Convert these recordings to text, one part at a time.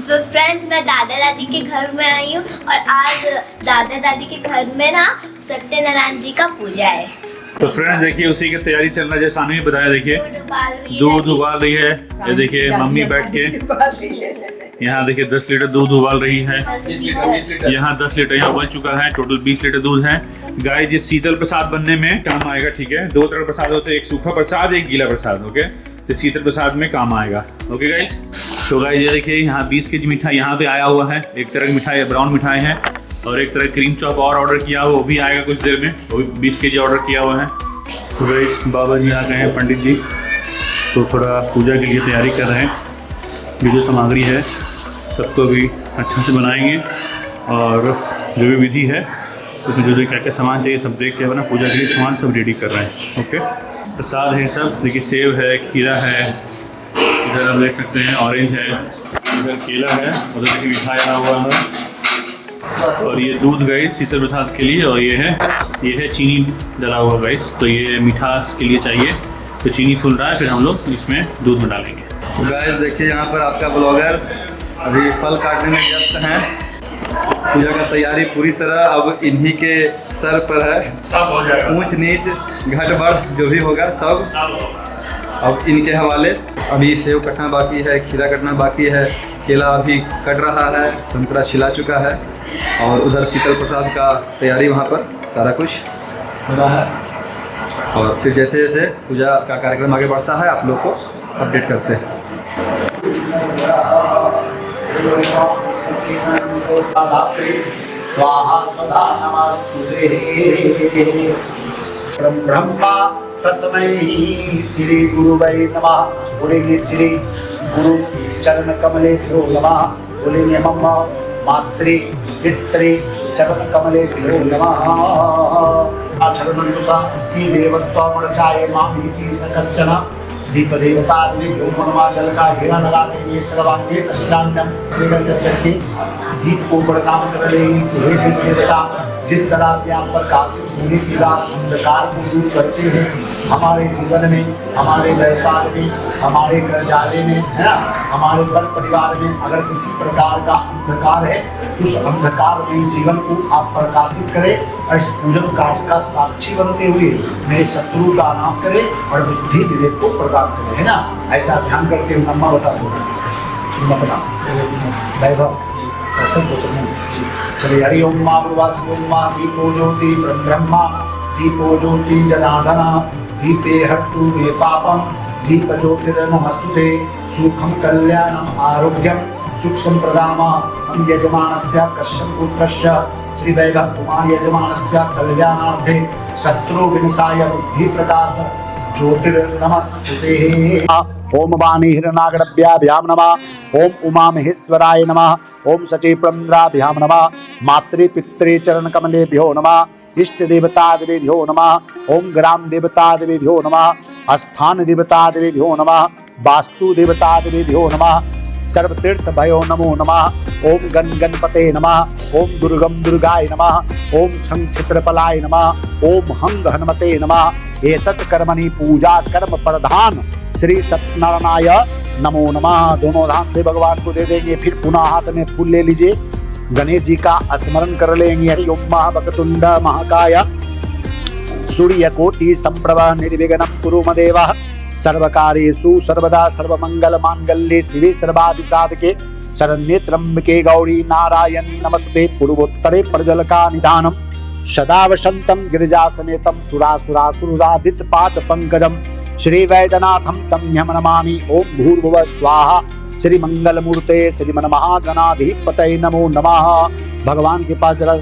तो फ्रेंड्स मैं दादा दादी के घर में आई हूँ और आज दादा दादी के घर में ना सत्यनारायण जी का पूजा है। तो फ्रेंड्स देखिए उसी की तैयारी चल रहा है, जैसे सानवी बताया। देखिए दूध उबाल रही है, ये देखिए मम्मी बैठ के यहाँ देखिए 10 लीटर दूध उबाल रही है। यहाँ 10 लीटर यहाँ बन चुका है, टोटल 20 लीटर दूध है। गाय जी शीतल प्रसाद बनने में काम आएगा, ठीक है। 2 तरह प्रसाद होते हैं, एक सूखा प्रसाद एक गीला प्रसाद, ओके। तो शीतल प्रसाद में काम आएगा, ओके गाइस। तो गाइस ये देखिए यहाँ 20 केजी मिठाई यहाँ पे आया हुआ है। एक तरह की मिठाई ब्राउन मिठाई है और एक तरह क्रीम चॉप और ऑर्डर किया हुआ, वो भी आएगा कुछ देर में। वो भी 20 केजी ऑर्डर किया हुआ है। तो गाइस बाबा जी आ गए हैं, पंडित जी, तो थोड़ा पूजा के लिए तैयारी कर रहे हैं। ये जो सामग्री है सबको भी अच्छे से बनाएंगे और जो भी विधि है उसमें जो क्या क्या सामान चाहिए सब देख के अपना पूजा के लिए सामान सब रेडी कर रहे हैं, ओके। प्रसाद है सब, देखिए सेब है, खीरा है, इधर आप देख सकते हैं ऑरेंज है, इधर केला है, उधर देखिए मिठाई आया हुआ है। और ये दूध गाइस शीतल प्रसाद के लिए, और ये है चीनी डला हुआ गाइस, तो ये मिठास के लिए चाहिए। तो चीनी फूल रहा है, फिर हम लोग इसमें दूध में डालेंगे। तो गाइस देखिए यहाँ पर आपका ब्लॉगर अभी फल काटने में व्यस्त हैं। पूजा का तैयारी पूरी तरह अब इन्हीं के सर पर है। सब हो जाएगा, ऊंच नीच घट बढ़ जो भी होगा सब अब इनके हवाले। अभी सेव कटना बाकी है, खीरा कटना बाकी है, केला अभी कट रहा है, संतरा छिला चुका है और उधर शीतल प्रसाद का तैयारी वहाँ पर सारा कुछ हो रहा है। और फिर जैसे जैसे पूजा का कार्यक्रम आगे बढ़ता है आप लोग को अपडेट करते हैं। स्वाहा सदा नमस्तुते ब्रह्मा तस्मै श्री गुरुवै नमः। बोलेंगे श्री गुरु चरण कमलेभ्यो नमः। बोलेंगे मम्मा मात्रे पित्रे चरण कमलेभ्यो नमः। आचरणनुसा सी देवत्वमर्चाये मामीति सकश्चन दीप देवता ब्रह्मणवा जल का घेरा लगाते हुए सर्वांगे स्नान्यम करके दीप को प्रणाम कर लेंगे। हे दीप देवता, जिस तरह से आप प्रकाशित होने की रात अंधकार को दूर करते हैं हमारे जीवन में, हमारे व्यापार में, हमारे घर जाले में, है ना, हमारे घर परिवार में अगर किसी प्रकार का अंधकार है उस अंधकार में जीवन को आप प्रकाशित करें और इस पूजन कार्य का साक्षी बनते हुए मेरे शत्रु का नाश करें और बुद्धि विवेक को प्रदान करें, है ना। ऐसा ध्यान करते हुए अम्मा बता दो वैभव चलिए। हरि ओम माँ प्रवासी ओम माँ दीपो ज्योति ब्रह्मा दीपो ज्योति जनार्दना दीपे हट्टु मे पापम दीप ज्योतिर्नमस्तुते सुखम कल्याणम आरोग्यम सुख संप्रदाम हम यजमानस्य कश्यप पुत्रस्य श्री वैभव कुमार यजमानस्य कल्याणार्थे शत्रु विनाशाय बुद्धि प्रकाश ज्योतिर्नमस्तुते। ओम वाणी हिरणागणभ्याभ्याम नमः। ओम उमा महेश्वराय नमः। ओम सची प्रन्द्राभ्याम नमः। मातृ पितृ चरण कमलेभ्यो नमः। इष्ट देवता देवेभ्यो नमः। ओम ग्राम देवता देवेभ्यो नमः। स्थान देवता देवेभ्यो नमः। वास्तु देवता देवेभ्यो नमः। सर्वतीर्थ भयो नमो नमः। ओम गणपते नमः। ओम दुर्गम दुर्गाय नमः। ओम छं छित्रपलाय नमः। ओम हंग हनुमते नमः। एतत् कर्मणि पूजा कर्म प्रधान श्री सत्यनारायणाय नमो नमः। दोनों हाथ से भगवान को दे देंगे, फिर पुनः हाथ में फूल ले लीजिए, गणेश जी का स्मरण कर लेंगे। हरि ओम महावक्रतुंड महाकाय सूर्यकोटि संप्रभ निर्विघ्नं कुरु मदेव सर्वकार्येषु सर्वदा सर्वमंगल मांगल्ये शिवे सर्वाधिसाधके शरण्ये त्र्यंबके गौरी नारायणी नमस्ते। पूर्वोत्तरे प्रजलका निधानम सदा वसंतम गिरिजा समेतम सुरासुरासुरादित पाद पंकजम श्री वैद्यनाथम तम ह्यम नमामि। ओम भूर्भुवः स्वाहा श्री मंगल मूर्ते श्री मन महागणाधिपतये नमो नमः। भगवान के पास जरा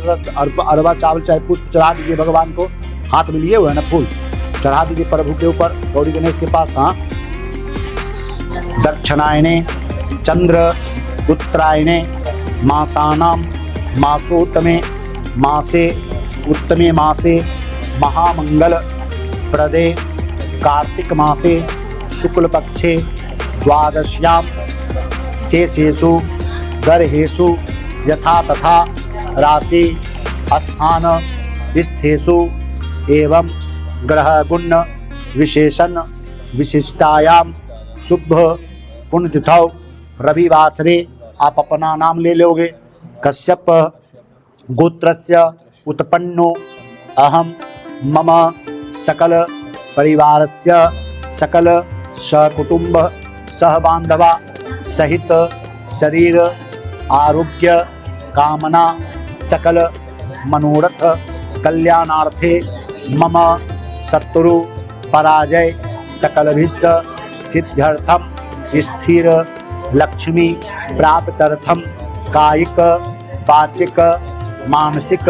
अरवा चावल चाहे पुष्प चढ़ा दीजिए, भगवान को हाथ में लिए हुए ना फूल चढ़ा दीजिए प्रभु के ऊपर, गौरी गणेश के पास। हाँ, दक्षिणायने चंद्र उत्तरायणे मासानाम मासोत्तमे मासे उत्तमे मासे महामंगल प्रदे कार्तिक मासे शुक्ल पक्षे द्वादश्याम शेषेषु गर्हेषु यथा तथा राशि स्थान स्थेषु एवं ग्रह गुण विशेषण विशिष्टायाम शुभ पुण्यतिथौ रविवासरे आप अपना नाम ले लोगे। कश्यप गोत्रस्य उत्पन्नो अहम मम सकल परिवारस्य सकल सकुटुंब सहबांधवा सहित शरीर आरोग्य कामना सकल मनोरथ कल्याणार्थे मम शत्रु पराजय सकलभीष्ट सिद्ध्यर्थम स्थिर लक्ष्मी प्राप्त्यर्थम कायिक वाचिक मानसिक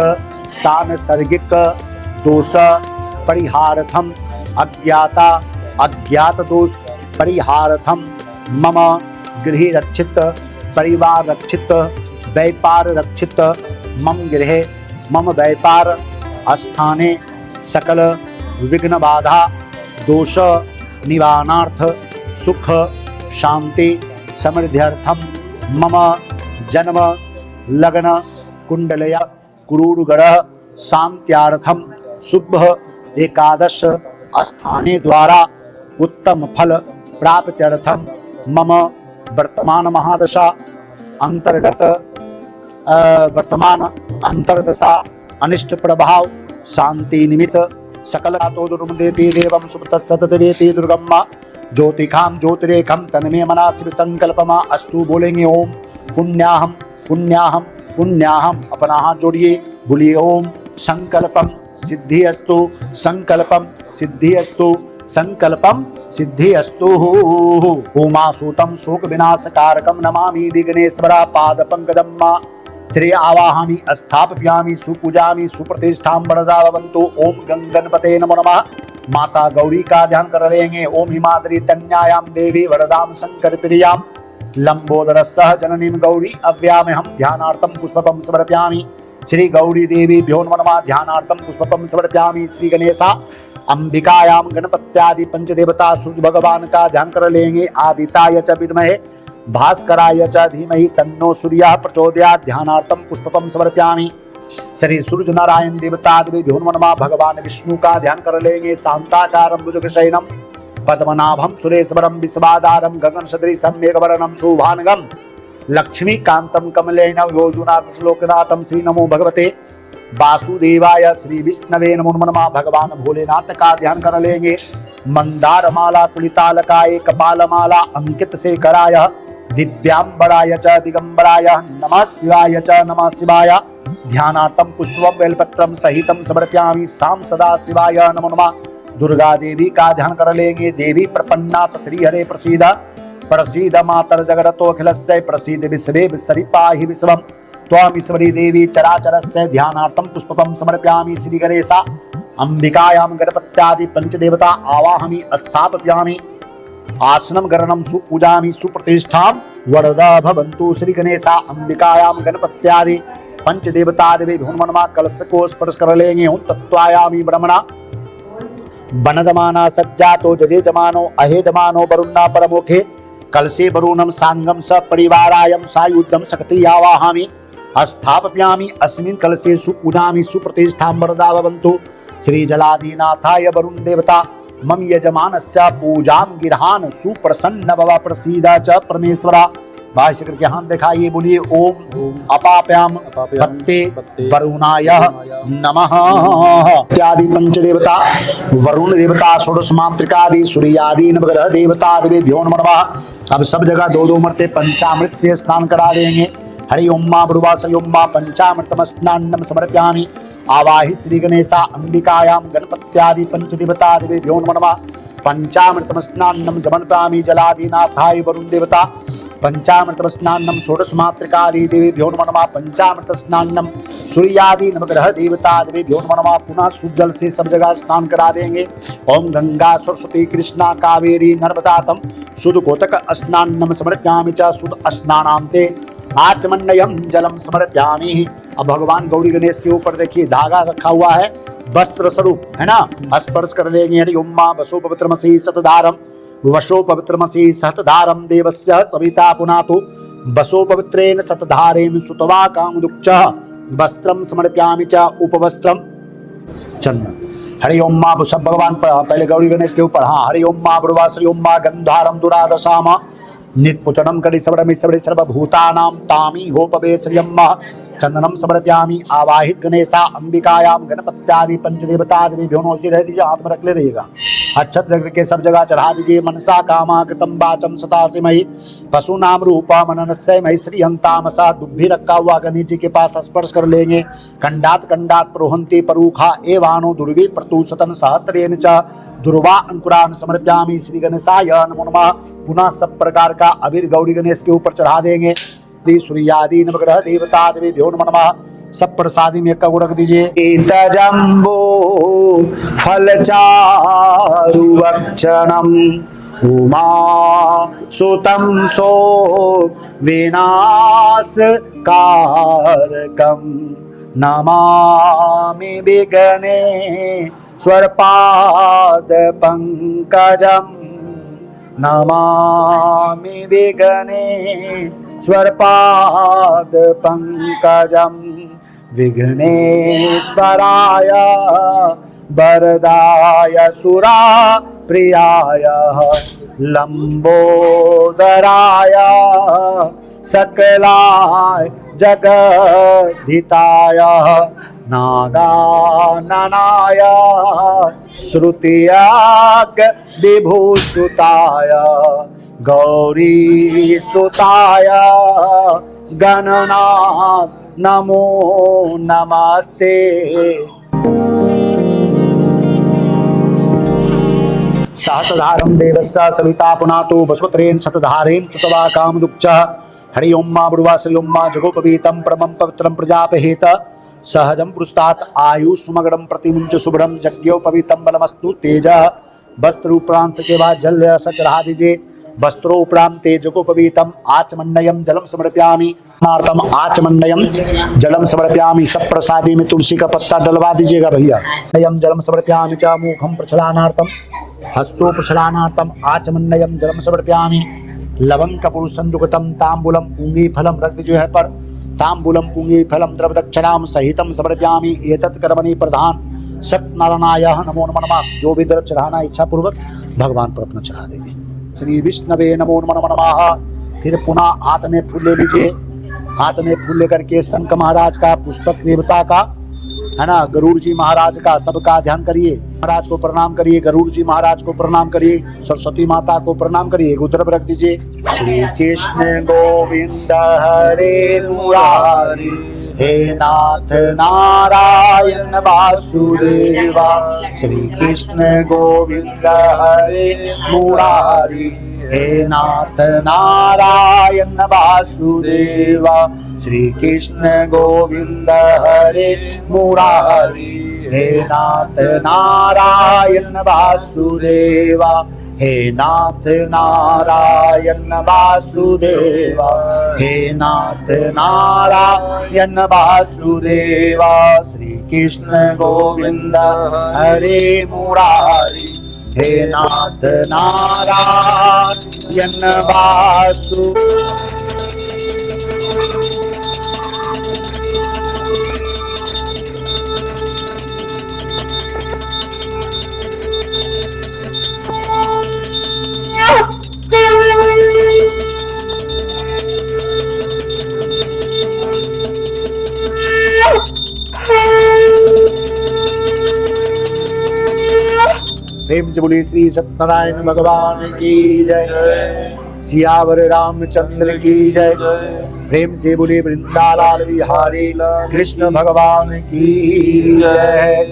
सांसर्गिक दोष परिहार्थम अज्ञाता अज्ञात दोष परिहार्थम मम गृह रक्षित परिवार रक्षित व्यापार रक्षित मम गृहे मम व्यापार स्थाने सकल विघ्न बाधा दोष निवारणार्थ सुख शांति समृद्ध्यर्थम मम जन्म लग्न कुंडलया क्रूरगढ़ शांत्यार्थम शुभ एकादश स्थाने द्वारा उत्तम फल प्राप्त्यर्थम मम वर्तमान महादशा अंतर्गत वर्तमान अंतर्दशा अनिष्ट प्रभाव शांति निमित्त सकल तो दुर्मदेति देवं सुप्तसतदेति दुर्गम्मा ज्योतिखाम ज्योतिरेखम तन्मे मना शिव संकल्पमा अस्तु। बोलेंगे ओम पुण्याहम पुण्याहम पुण्याहम। अपना हाथ जोड़िए, बोलिए ओम संकल्पम सिद्धि अस्तु संकल्पम सिद्धि अस्तु संकल्पम सिद्धि अस्तु। उमासूतम शोक विनाशकारकम नमामि विघ्नेश्वरा पाद पंकजम्मा श्री आवाहमी स्थापयामि सुपूजामि सुप्रतिष्ठां वरदा भवन्तु। ओम गंगणपते नमो नमः। माता गौरी का ध्यान कर लेंगे। ओम हिमाद्री तन्यायां देवी वरदां शंकर प्रियां लंबोदरसह जननीं गौरी अव्यामहं ध्यानार्थं पुष्पकं समर्पयामि। श्री गौरी देवी भ्यो नमो नमः। ध्यानार्थं पुष्पकं समर्पयामि। श्री गणेशा अंबिकायां गणपत्यादि पंचदेवता सूर्य भगवान का ध्यान कर लेंगे। आदित्याय च विद्महे भास्कराय च धीमहि तन्नो सूर्यः प्रचोदयात्। ध्यानार्थं पुष्पकं समर्पयामि। श्री सूर्य नारायण देवतादिभ्यो नमो नमः। भगवान विष्णु का ध्यान कर लेंगे। शांताकारं भुजगशयनं पद्मनाभं सुरेशवरं विश्वाधारं गगन सदृशं मेघवर्णं शुभानगं लक्ष्मीकान्तं कमलेन योजुनाथ श्लोकनाथं। श्री नमो भगवते वासुदेवाय। श्री विष्णवे नमो नमः। भगवान भोलेनाथ का ध्यान कर लेंगे। मंदार माला कुलितालकाय कपालमाला अंकित शेखराय दिव्यांबराय च दिगंबराय नमः शिवाय च नमः शिवाय। ध्यानार्थं पुष्पं बेलपत्रं सहितं समर्पयामि। साम सदा शिवाय नमो नमः। दुर्गा देवी का ध्यान कर लेंगे। देवी प्रपन्ना तत्रिहरे प्रसीद प्रसीद मातर जगतोऽखिलस्य प्रसीद विश्वे विसरि पाहि विश्वं त्वामीश्वरी देवी चराचरस्य। ध्यानार्थं पुष्पकं समर्पयामि। श्री गणेशा अंबिकायां गणपत्यादि पंचदेवता आवाहमि स्थापयामि। आसनं गरणं सुपूजामि सुप्रतिष्ठां वरदा भवन्तु। श्री गणेशा अंबिकायां गणपत्यादि पंचदेवतादिभ्यो नमो नमः। कलश को स्पर्श कर लेंगे। हूं तत्वायामि ब्रह्मणा बनदमाना सज्जातो जजेजमानो अहेजमानो वरुणा परमुखे कलशे वरुणं सांगं स परिवारायं सायुद्धं शक्ति आवाहयामि स्थापयामि। अस्मिन् कलशे सुपूजामि सुप्रतिष्ठां वरदा भवन्तु। श्री जलादिनाथाय वरुण देवता मम यजमानस्य पूजां गिरहान सुप्रसन्न भव प्रसीद च परमेश्वरा। भाई शंकर के हाथ दिखाइए, बोलिए ओम अपाप्याम पत्ते वरुणाय नमः। इत्यादि पंचदेवता वरुण देवता षोडश मातृकादि सूर्यादि नवग्रह देवता देवेभ्यो नमो नमः। अब सब जगह दो दो मरते पंचामृत से स्नान करा देंगे। हरि ओम मा ब्रुवासरि ओम मा पंचामृतम स्नानम समर्पयामि। आवाहि श्री गणेशा अंबिकायां गणपत्यादि पंचदेवता देवेभ्यो नमो नमः। पंचामृतम स्नानम समर्पयामि। जलादिनाथाय वरुण देवता पंचामृत स्नानम षोडश मातृकादि देवेभ्यो नमो नमः। पंचामृत स्नानम सूर्यादि नवग्रह देवता देवेभ्यो नमो नमः। पुनः शुद्ध जल से सब जगह स्नान करा देंगे। ओम गंगा सरस्वती कृष्णा कावेरी नर्मदातम शुद्ध कोतक स्नानम समर्पयामि च। शुद्ध स्नानान्ते आचमन्ययम जलम समर्पयामि। अब भगवान गौरी गणेश के ऊपर देखिए धागा रखा हुआ है वस्त्र स्वरूप, है ना। स्पर्श कर लेंगे। हरि ओम मा वसो पवित्रमसि सतधारम वशो पवित्रमसि सहतधारम देवस्य सविता पुनातु वसो पवित्रेण सतधारेण सुतवा कामदुक्चः वस्त्रम समर्पयामि च उपवस्त्रम चंदन। हरि ओम मा सब भगवान पहले गौरी गणेश के ऊपर, हाँ। हरि ओम मा ब्रुवासरि ओम मा गंधारम दुरादशाम नित्पुचनम कड़ी सबड़े सर्वभूतानां तामी होपवे श्रियम चंदनम समर्पयामि। आवाहित गणेशा अंबिकायाम गणपत्यादि पंचदेवतादिभ्यो नमः। रह दीजिए, हाथ में रख ले रहिएगा। अक्षत रख के सब जगह चढ़ा दीजिए। मनसा कामा कृतम वाचम सतासी मही पशु नाम रूपा मननस्य मही श्री हंतामसा। दुब्भी रखा हुआ गणेश जी के पास स्पर्श कर लेंगे। कंडात प्रोहंती परूखा एवानो दुर्वी प्रतुसतन सहस्रेण च दुर्वा अंकुरान समर्पयामि। श्री गणेशाय नमो नमः। पुनः सब प्रकार का अबीर गौरी गणेश के ऊपर चढ़ा देंगे। सूर्यादि नवग्रह देवता देवीभ्यो नमः नमः। सब प्रसादी में कगो रख दीजिए। जम्बो फलचारुवक्षणम उमा सुतम सो विनाश कारकम नमामि विघ्ने स्वरपाद पंकजम नमामि विघ्ने स्वरपाद पंकजम विघ्नेश्वराय वरदाय सुरा प्रियाय लंबोदराय सकलाय जगद्धिताय नागाननाय श्रुतियाग विभूषुताय गौरी सुताय गणनाथ नमो नमस्ते। सहस्रधारं देवस्य सविता पुनातो वसुत्रेण शतधारेण सुतवा कामदुक्चः। हरि ओम मा बुर्वा श्री ओम मा जगोपवीतं परमं पवित्रं प्रजापहेत सहजं पुरुषात् आयुष्मगणं प्रतिमुंच शुभ्रं यज्ञोपवीतं बलमस्तु तेज। वस्त्र उपरांत के बाद जल रस चढ़ा दीजिए। वस्त्रो उपरांत तेजकोपवीतम आचमण्डयम जलम समर्पयामि। नार्तम आचमण्डयम जलम समर्पयामि। सब प्रसादी में तुलसी का पत्ता डलवा दीजिएगा भैया। नयम जलम समर्पयामि च मुखम प्रक्षालनार्थम हस्तो प्रक्षालनार्थम आचमण्डयम जलम समर्पयामि। लवंग पुरुषं दुगतम तांबूलम पुंगी फलम रख दीजिए है पर तांबूलम पुंगी फलम द्रव दक्षिणाम सहितम समर्पयामि। एतत् कर्मणि प्रधान सत्यनारायणाय नमो नमः। जो भी द्रव्य चढ़ाना इच्छा पूर्वक भगवान पर अपना चढ़ा देंगे। श्री विष्णवे नमो नमः। फिर पुनः हाथ में फूल ले लीजिए। हाथ में फूल लेकर के शंख महाराज का, पुस्तक देवता का, है ना, गरुड़ जी महाराज का, सबका ध्यान करिए। महाराज को प्रणाम करिए, गरुड़ जी महाराज को प्रणाम करिए, सरस्वती माता को प्रणाम करिए। उधर रख दीजिए। श्री कृष्ण गोविंद हरे मुरारी हे नाथ नारायण वासुदेवा। श्री कृष्ण गोविंद हरे मुरारी हे नाथ नारायण वासुदेवा। श्री कृष्ण गोविंद हरे मुरारी हे नाथ नारायण वासुदेवा। हे नाथ नारायण वासुदेवा। हे नाथ नारायण वासुदेवा। श्री कृष्ण गोविंद हरे मुरारी हे नाथ नारायण वासु। प्रेम से बोलिए श्री सत्यनारायण भगवान की जय। सियावर रामचंद्र की जय। प्रेम से बोलिए वृंदालाल बिहारी कृष्ण भगवान की जय।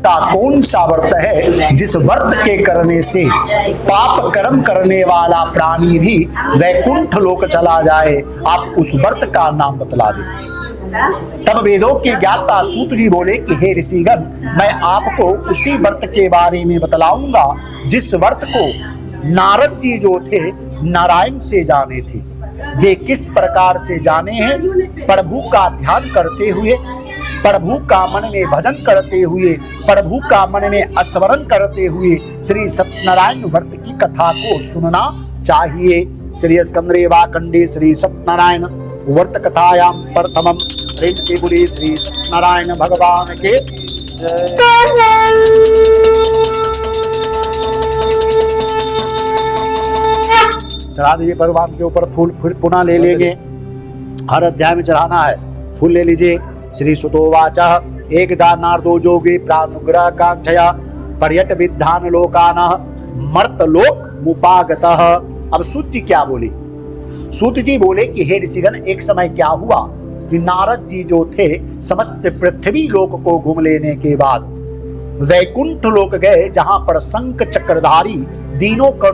कौन सा व्रत है जिस व्रत के करने से पाप कर्म करने वाला प्राणी भी वैकुंठ लोक चला जाए? आप उस व्रत का नाम बतला दें। तब वेदों के ज्ञाता सूत जी बोले कि हे ऋषिगण, मैं आपको उसी व्रत के बारे में बतलाऊंगा जिस व्रत को नारद जी जो थे नारायण से जाने थे। वे किस प्रकार से जाने हैं? प्रभु का ध्यान करते हुए, प्रभु का मन में भजन करते हुए, प्रभु का मन में स्मरण करते हुए श्री सत्यनारायण व्रत की कथा को सुनना चाहिए। श्री स्कंदरेवा खंडे श्री सत्यनारायण व्रत कथायाम प्रथमम श्री सत्यनारायण भगवान के चढ़ा दीजिए भगवान के ऊपर फूल, फिर पुनः ले लेंगे। हर अध्याय में चढ़ाना है, फूल ले लीजिए। श्री सुतोवाच एकदा नारदो जोगी प्रानुग्रह कांक्षया पर्यट विद्धान लोकानः मर्तलोक मुपागतः। अब सूत जी क्या बोले? सूत जी बोले कि हे ऋषिगण, एक समय क्या हुआ कि नारद जी जो थे समस्त पृथ्वी लोक को घूम लेने के बाद वैकुंठ लोक गए, जहां पर शंख चक्रधारी दीनों को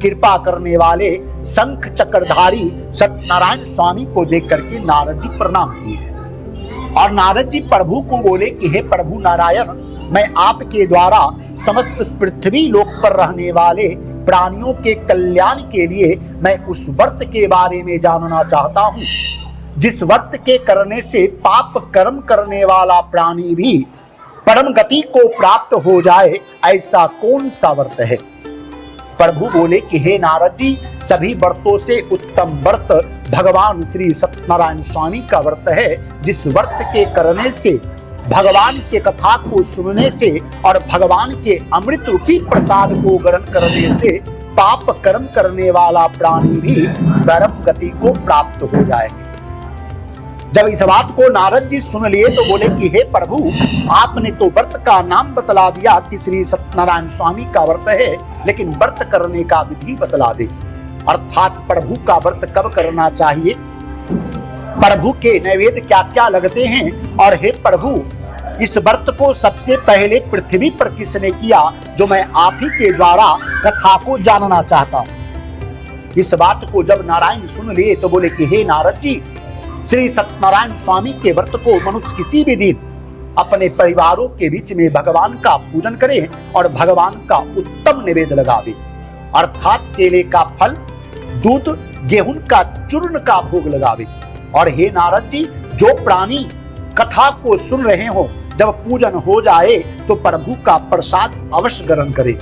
कृपा करने वाले शंख चक्रधारी सत्यनारायण स्वामी को देख करके नारद जी प्रणाम किए और नारद जी प्रभु को बोले कि हे प्रभु नारायण, मैं आपके द्वारा समस्त पृथ्वी लोक पर रहने वाले प्राणियों के कल्याण के लिए मैं उस व्रत के बारे में जानना चाहता हूँ, जिस व्रत के करने से पाप कर्म करने वाला प्राणी भी परम गति को प्राप्त हो जाए, ऐसा कौन सा व्रत है? प्रभु बोले कि हे नारद जी, सभी व्रतों से उत्तम व्रत भगवान श्री सत्यनारायण स्वामी का व्रत है, जिस व्रत के करने से, भगवान के कथा को सुनने से और भगवान के अमृत रूपी प्रसाद को ग्रहण करने से पाप कर्म करने वाला प्राणी भी परम गति को प्राप्त हो जाएंगे। जब इस बात को नारद जी सुन लिए तो बोले कि हे प्रभु, आपने तो व्रत का नाम बतला दिया कि श्री सत्यनारायण स्वामी का व्रत है, लेकिन व्रत करने का विधि बतला दे, अर्थात प्रभु का व्रत कब करना चाहिए, प्रभु के नैवेद्य क्या क्या लगते हैं, और हे प्रभु, इस व्रत को सबसे पहले पृथ्वी पर किसने किया, जो मैं आप ही के द्वारा कथा को जानना चाहता हूं। इस बात को जब नारायण सुन लिए तो बोले कि हे नारद जी, श्री सत्यनारायण स्वामी के व्रत को मनुष्य किसी भी दिन अपने परिवारों के बीच में भगवान का पूजन करे और भगवान का उत्तम निवेद्य लगावे, अर्थात केले का फल, दूध, गेहूं का चूर्ण का भोग लगावे। और हे नारद जी, जो प्राणी कथा को सुन रहे हो, जब पूजन हो जाए तो प्रभु का प्रसाद अवश्य ग्रहण करे,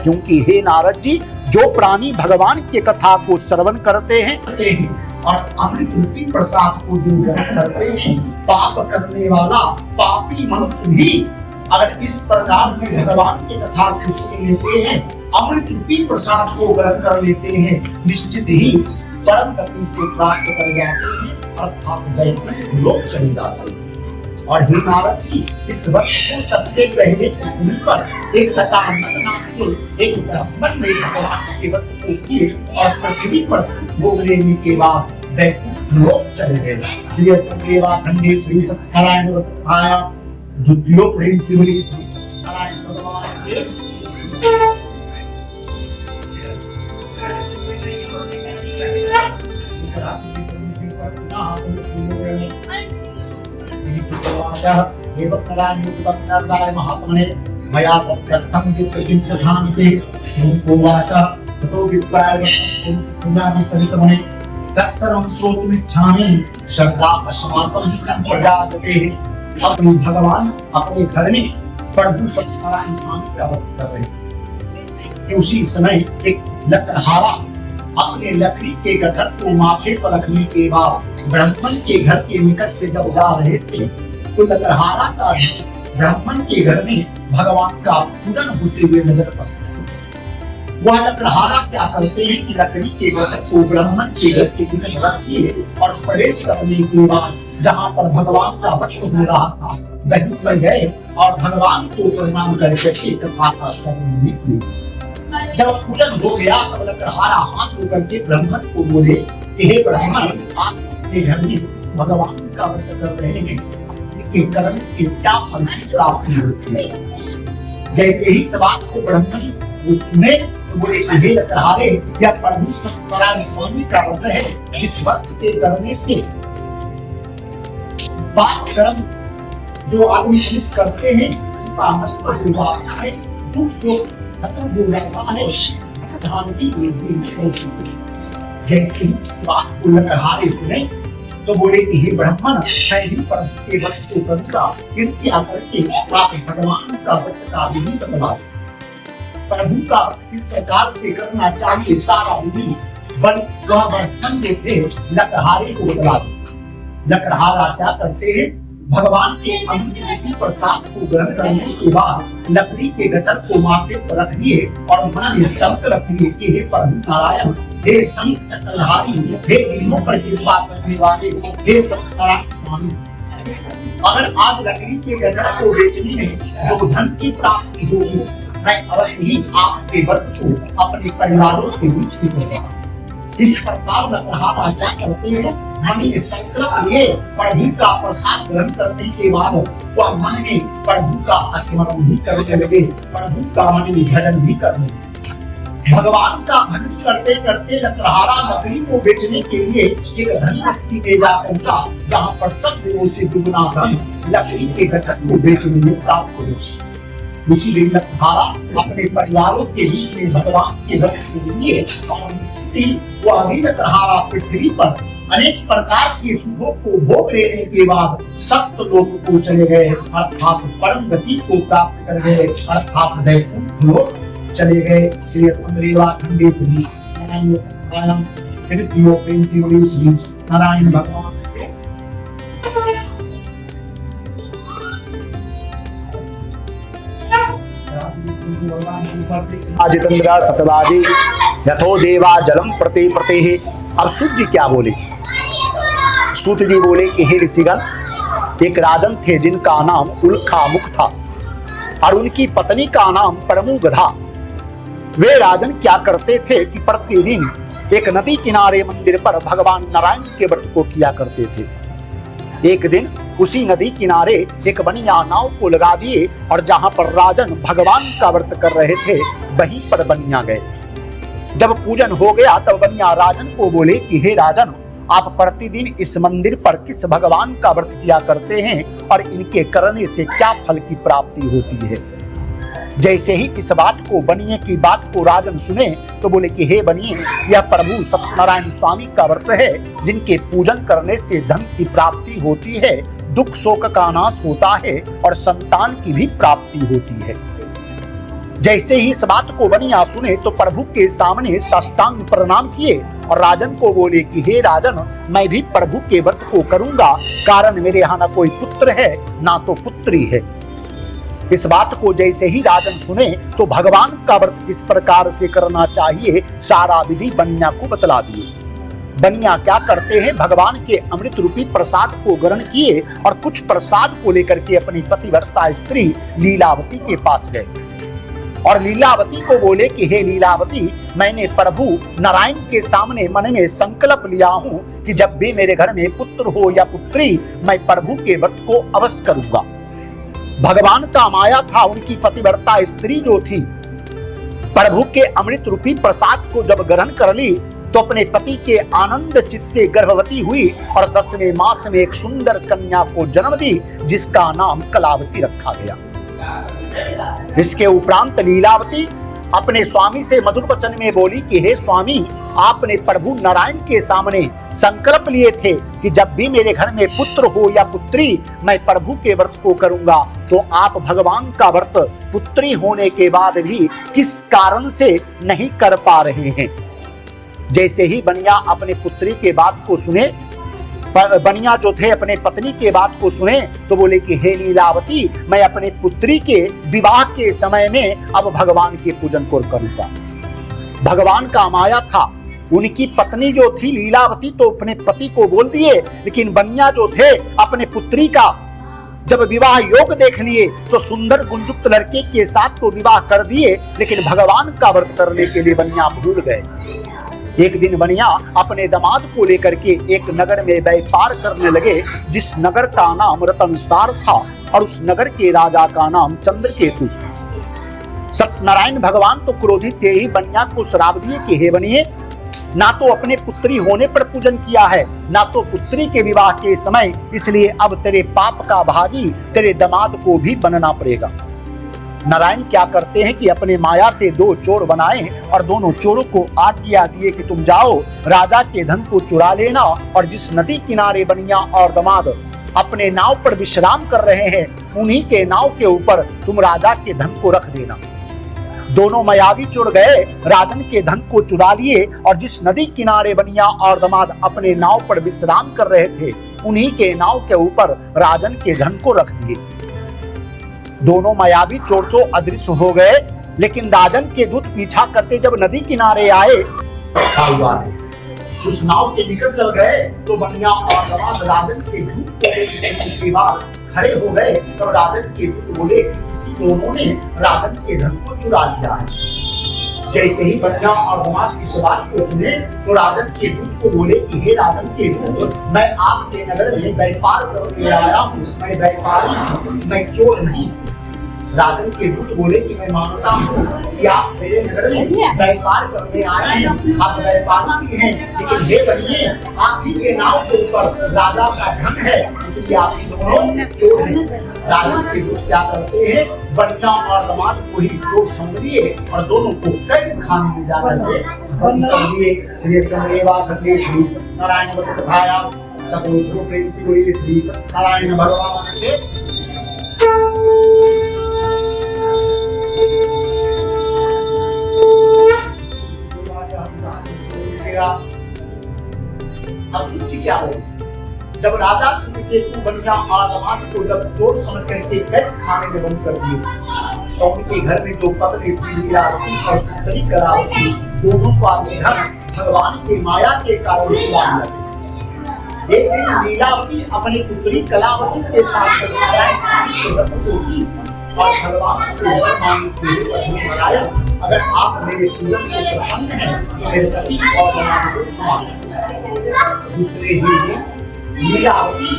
क्योंकि हे नारद जी, जो प्राणी भगवान के कथा को श्रवण करते हैं और अमृत रूपी प्रसाद को जो ग्रहण करते हैं, पाप करने वाला पापी मनुष्य भी अगर इस प्रकार से भगवान की कथा को सुन लेते हैं, अमृत रूपी प्रसाद को ग्रहण कर लेते हैं, निश्चित ही परम गति को प्राप्त कर जाते हैं, अर्थात वैकुंठ लोक चले जाते हैं। और हे नारद जी, इस व्रत को सबसे पहले पृथ्वी पर एक सतानंद नाम के एक ब्राह्मण ने भगवान के व्रत को किए और पृथ्वी पर भोग लेने के बाद वैकुंठ लोक चले गए। श्री देवाखंडे श्री सत्यनारायण व्रत आया द्वितीय प्रेम से बोली सत्यनारायण भगवान के महात्मने मया सत्यर्थं विप्रचिन्तधान्ते उवाच ततो विप्राय पुण्यादितरितमने तत्सर्वं श्रोतुमिच्छामि श्रद्धा अस्माकं प्रजापते। अपने भगवान अपने घर में प्रभु सत्यनारायण स्वामी का व्रत कर रहे कि उसी समय एक लकड़हारा अपने लकड़ी के गठर को माथे पर रखने के बाद ब्राह्मण के घर के निकट से जब जा रहे थे तो लकड़हारा का ब्राह्मण के घर में भगवान का पूजन होते हुए नजर पड़ता है। वह लकड़हारा क्या करते हैं कि लकड़ी के गठर को ब्राह्मण के घर के निकट रख दिए और प्रवेश करने के बाद जहाँ पर भगवान का व्रत हो रहा था वहीं पर गए और भगवान को प्रणाम करके कथा का श्रवण किया। जब पूजन हो गया तब लकड़हारा हाथ होकर के ब्राह्मण को बोले कि हे ब्राह्मण, आपके घर में भगवान का व्रत कर रहे हैं, इसके कर्म से क्या फल की प्राप्ति होती है। जैसे ही इस बात को ब्राह्मण वो सुने तो बोले हे लकड़हारे, यह प्रभु सत्यनारायण स्वामी का व्रत है, जिस व्रत के करने से पाप कर्म जो आदमी मिस करते हैं उनका नष्ट हो जाता है, दुख शोक खत्म हो जाता है, धन की वृद्धि होती है। जैसे ही इस बात को लकड़हारे सुने तो बोले कि हे ब्राह्मण, मैं ही प्रभु के व्रत को करूंगा, कृपया करके आप भगवान का व्रत का विधि बतला। प्रभु का किस प्रकार से करना चाहिए सारा विधि वह ब्राह्मण जो थे लकड़हारे को बतला। लकड़हारा क्या करते हैं, भगवान के अमृत प्रसाद को ग्रहण करने के बाद लकड़ी के गठर को माथे पर रख दिए और मन में शब्द रख दिए कि हे प्रभु नारायण, हे संत चक्रधारी, हे दिनों पर कृपा करने वाले, हे सत्यनारायण स्वामी, अगर आज लकड़ी के गठर को बेचने में जो धन की प्राप्ति होगी, मैं अवश्य ही आपके व्रत को अपने परिवारों के बीच में करूंगा। इस प्रकार लकड़हारा क्या करते हैं, मन में संकल्प लिए प्रभु का प्रसाद ग्रहण करने के बाद वह मन में प्रभु का स्मरण भी करने लगे, प्रभु का मन में भजन भी करने लगे। भगवान का भजन करते करते लकड़हारा लकड़ी को बेचने के लिए एक धनी बस्ती में जा पहुंचा, जहाँ पर सब दिनों से दुगना धन लकड़ी के गठन को बेचने में प्राप्त हो। उसी दिन लकड़हारा अपने परिवारों के बीच में भगवान के भक्त के लिए वह भी लकड़हारा पृथ्वी पर अनेक प्रकार के सुखों को भोग लेने के बाद सप्त लोक को चले गए, अर्थात परम गति को प्राप्त कर गए, अर्थात वैकुंठ लोक चले गए। श्री खंडे नारायण भगवान। जितेंद्र सतवादी यथो देवा जलम प्रति प्रति। अब सूत जी क्या बोले? सूत जी बोले कि हे ऋषिगण, एक राजन थे जिनका नाम उल्खा मुख था और उनकी पत्नी का नाम परमु गधा। वे राजन क्या करते थे कि प्रतिदिन एक नदी किनारे मंदिर पर भगवान नारायण के व्रत को किया करते थे। एक दिन उसी नदी किनारे एक बनिया नाव को लगा दिए और जहां पर राजन भगवान का व्रत कर रहे थे वहीं पर बनिया गए। जब पूजन हो गया तब बनिया राजन को बोले कि हे राजन, आप प्रतिदिन इस मंदिर पर किस भगवान का व्रत किया करते हैं और इनके करने से क्या फल की प्राप्ति होती है? जैसे ही इस बात को बनिए की बात को राजन सुने तो बोले कि हे बनिए, यह प्रभु सत्यनारायण स्वामी का व्रत है, जिनके पूजन करने से धन की प्राप्ति होती है, दुख शोक का नाश होता है और संतान की भी प्राप्ति होती है। जैसे ही इस बात को बनिया सुने तो प्रभु के सामने साष्टांग प्रणाम किए और राजन को बोले कि हे राजन, मैं भी प्रभु के व्रत को करूंगा, कारण मेरे यहाँ ना कोई पुत्र है ना तो पुत्री है। इस बात को जैसे ही राजन सुने तो भगवान का व्रत किस प्रकार से करना चाहिए सारा विधि बनिया को बतला दिए। बनिया क्या करते हैं, भगवान के अमृत रूपी प्रसाद को ग्रहण किए और कुछ प्रसाद को लेकर के अपनी पतिव्रता स्त्री लीलावती के पास गए और लीलावती को बोले कि हे लीलावती, मैंने प्रभु नारायण के सामने मन में संकल्प लिया हूँ कि जब भी मेरे घर में पुत्र हो या पुत्री, मैं प्रभु के व्रत को अवश्य करूंगा। भगवान का माया था, उनकी पतिव्रता स्त्री जो थी प्रभु के अमृत रूपी प्रसाद को जब ग्रहण कर ली तो अपने पति के आनंद चित्त से गर्भवती हुई और 10वें मास में एक सुंदर कन्या को जन्म दी, जिसका नाम कलावती रखा गया। इसके उपरांत लीलावती अपने स्वामी से मधुर वचन में बोली कि हे स्वामी, आपने प्रभु नारायण के सामने संकल्प लिए थे कि जब भी मेरे घर में पुत्र हो या पुत्री, मैं प्रभु के व्रत को करूंगा, तो आप भगवान का व्रत पुत्री होने के बाद भी किस कारण से नहीं कर पा रहे हैं? जैसे ही बनिया अपने पुत्री के बात को सुने, बनिया जो थे अपने पत्नी के बात को सुने तो बोले कि हे लीलावती, मैं अपने पुत्री के विवाह के समय में अब भगवान के पूजन को करूंगा। भगवान का माया था, उनकी पत्नी जो थी लीलावती तो अपने पति को बोल दिए, लेकिन बनिया जो थे अपने पुत्री का जब विवाह योग देख लिए तो सुंदर गुंजुक्त लड़के के साथ तो विवाह कर दिए, लेकिन भगवान का व्रत करने के लिए बनिया भूल गए। एक दिन बनिया अपने दामाद को लेकर के एक नगर में व्यापार करने लगे, जिस नगर का नाम रतनसार था और उस नगर के राजा का नाम चंद्रकेतु। सत्यनारायण भगवान तो क्रोधित थे ही बनिया को श्राप दिए कि हे बनिए, ना तो अपने पुत्री होने पर पूजन किया है, ना तो पुत्री के विवाह के समय, इसलिए अब तेरे पाप का भागी तेरे दामाद को भी बनना पड़ेगा। नारायण क्या करते हैं कि अपने माया से दो चोर बनाए और दोनों चोरों को आज्ञा दिए कि तुम जाओ राजा के धन को चुरा लेना और जिस नदी किनारे बनिया और दामाद अपने नाव पर विश्राम कर रहे हैं, उन्हीं के नाव के ऊपर तुम राजा के धन को रख देना। दोनों मायावी चोर गए, राजन के धन को चुरा लिए और जिस नदी किनारे बनिया और दामाद अपने नाव पर विश्राम कर रहे थे, उन्हीं के नाव के ऊपर राजन के धन को रख दिए। दोनों मायावी चोर तो अदृश्य हो गए, लेकिन राजन के दूत पीछा करते जब नदी किनारे आए रखा हुआ है। उस नाव के निकट जब गए तो बनिया और दमाद राजन के दूत को देखने के बाद खड़े हो गए। तो राजन के दूत बोले किसी दोनों ने राजन के धन को चुरा लिया है। जैसे ही बनिया और दमाद इस बात को सुने तो राजन के दूत को बोले कि हे राजन के दूत, मैं आपके नगर में व्यापार करने आया हूँ, मैं व्यापारी हूँ, मैं चोर नहीं। राजन के दूत बोले कि मैं मानता हूँ कि आप मेरे नगर में व्यापार करने आए हैं, आप व्यापारी भी हैं, लेकिन हे बनिए आप ही के नाव के ऊपर राजा का धन है, इसलिए आप ही दोनों चोर हैं। राजन के दूत क्या करते हैं, बनिया और दमाद को ही चोर समझ लिए और दोनों को कैद खाने में जाकर के बंद कर दिए। श्री चंद्रेवा खंडे श्री सत्यनारायण कथाया चतुर्थ प्रेम से बोलिए श्री सत्यनारायण भगवान के। असिद्धि क्या हो, जब राजा चित्रकेतु बनिया और दमाद को जब चोर समझ करके कैद खाने में बंद कर दिए तो उनके घर में जो पत्नी थी लीलावती और पुत्री कलावती, दोनों का धन भगवान के माया के कारण चुरा लिया। एक दिन लीलावती अपनी पुत्री कलावती के साथ सत्यनारायण स्वामी के व्रत को की और भगवान से वर मांगते हुए मनाया, अगर आप मेरे पूरन से प्रसन्न हैं तो मेरे पति और दमाद को क्षमा करें। दूसरे ही दिन लीलावती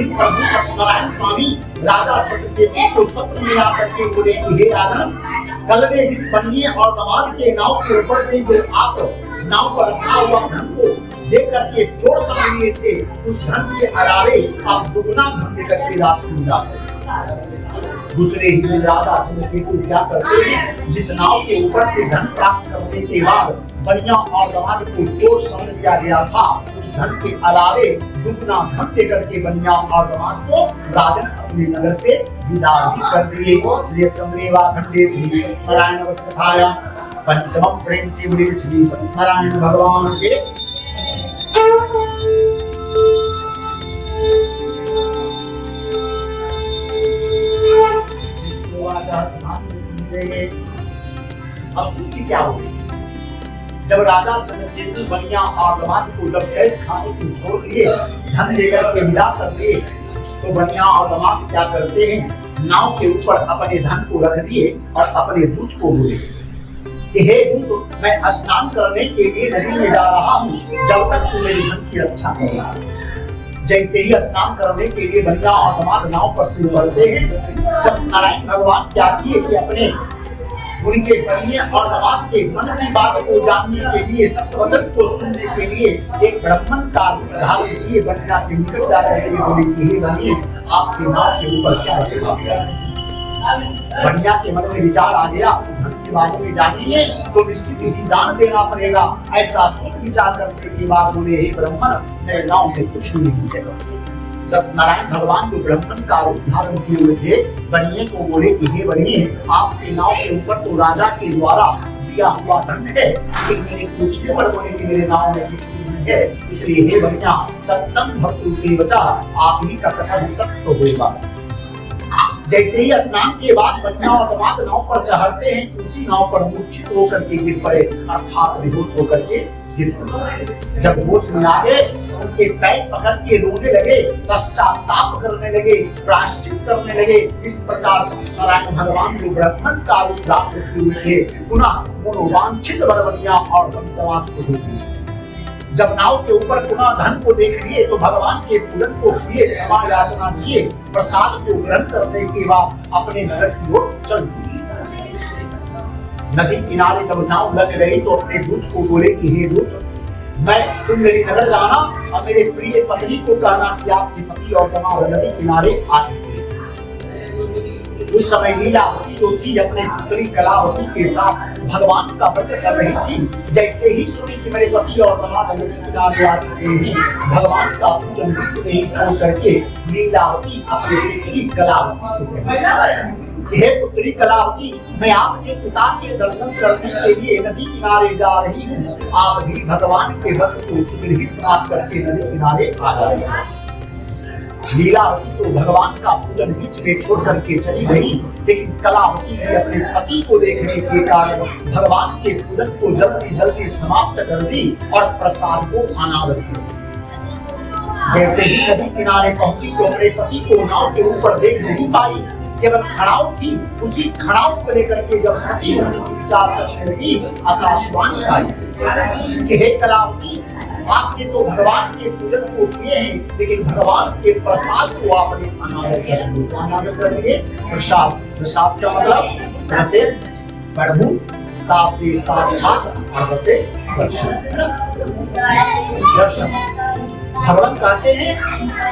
प्रभु सत्यनारायण स्वामी राजा चित्रकेतु को स्वप्न में आकर के बोले कि हे राजन, कल में जिस बनिए और दमाद के नाव के ऊपर से जो आप नाव पर रखा हुआ धन को देख करके चोर समझ लिए थे, उस धन के अलावे आप दुगना धन देकर के रात सुन जाते। दूसरे ही दिन राजा चित्रकेतु क्या करते हैं, जिस नाव के ऊपर से धन प्राप्त करने के बाद बनिया और दमाद को चोर समझ लिया गया था, उस धन के अलावे दुगना धन देकर के बनिया और दमाद को राजन अपने नगर से विदा भी कर दिए। श्री चंद्रेवा खंडे श्री सत्यनारायण कथाया पंचम प्रेम से बोलिए श्री सत्यनारायण भगवान के। अशुद्धि क्या हो, जब राजा चित्रकेतु बनिया और दमाद को जब कैद खाने से छोड़ दिए, धन देकर के विदा कर दिए, तो बनिया और दमाद क्या करते हैं, नाव के ऊपर अपने धन को रख दिए और अपने दूत को बोले कि हे दूत, मैं स्नान करने के लिए नदी में जा रहा हूँ, जब तक तू मेरे धन की रक्षा करना। जैसे ही स्नान करने के लिए बनिया और दमाद नाव पर से उतरते हैं, सत्यनारायण भगवान क्या किए कि अपने उनके बनिए और दमाद के मन की बात को जानने के लिए, सत्यवचन को सुनने के लिए एक ब्राह्मण का धारण किए बनिया के निकट जाकर के बोले कि हे बनिए, आपके नाव के ऊपर क्या है। बनिया के मन में विचार आ गया, धन के बारे में जानिए तो निश्चित ही दान देना पड़ेगा। ऐसा सोच विचार करने के बाद बोले हे ब्राह्मण, मेरे नाव में कुछ नहीं है। सत्यनारायण भगवान जो ब्राह्मण का रूप धारण किए हुए थे, बनिए को बोले कि हे बनिए, आपके नाव के ऊपर तो राजा के द्वारा दिया हुआ धन है, लेकिन मेरे पूछने पर बोले कि मेरे नाव में कुछ नहीं है, इसलिए हे बनिया, सत्यम भक्तु के वचा, आप ही का कथन सत्य होगा। जैसे ही स्नान के बाद बनिया और दमाद नाव पर चढ़ते हैं, उसी नाव पर मूर्छित होकर के गिर पड़े, अर्थात बेहोश होकर के गिर पड़े। जब होश में आ गए, उनके पैर पकड़ के रोने लगे, पश्चाताप करने लगे, प्रायश्चित करने लगे। इस प्रकार सत्यनारायण भगवान जो ब्राह्मण का रूप धारण किए थे, पुनः मनोवांछित वर बनिया और दमाद को दे दिए। जब नाव के ऊपर पुनः धन को देख लिए तो भगवान के पूजन को किए, क्षमा याचना किए, प्रसाद को ग्रहण करने के बाद अपने नगर की ओर चल दिए। नदी किनारे जब नाव लग गई तो अपने दूत को बोले कि हे दूत, तुम मेरे नगर जाना और मेरे प्रिय पत्नी को कहना कि आपके पति और दमाद नदी किनारे आ चुके हैं। उस समय लीलावती जो थी अपने पुत्री कलावती के साथ भगवान का व्रत कर रही थी। जैसे ही सुनी कि मेरे पति और दमाद नदी किनारे आ चुके हैं, भगवान का पूजन बीच में ही छोड़ करके लीलावती अपनी पुत्री कलावती से कहती, हे पुत्री कलावती, मैं आपके पिता के दर्शन करने के लिए नदी किनारे जा रही हूँ, आप भी भगवान के भक्त को शीघ्र ही स्नान करके नदी किनारे आ जाइए। लीलावती तो भगवान का पूजन बीच में छोड़ करके चली गई, लेकिन कलावती ने अपने पति को देखने के कारण भगवान के पूजन को जल्दी जल्दी समाप्त कर दी और प्रसाद को अनादर किया। जैसे ही नदी किनारे पहुंची तो अपने पति को नाव के ऊपर देख नहीं पाई, केवल खड़ाऊ थी। उसी खड़ाऊ को लेकर के जब सती विचार करने लगी, आकाशवाणी आई कि हे कलावती, आपने तो भगवान के पूजन को किए हैं, लेकिन भगवान के प्रसाद को आपने अनादर कर दिया। अनादर कर दिए प्रसाद। प्रसाद का मतलब से प्रभु, सा से साक्षात और से दर्शन। दर्शन भगवान कहते हैं,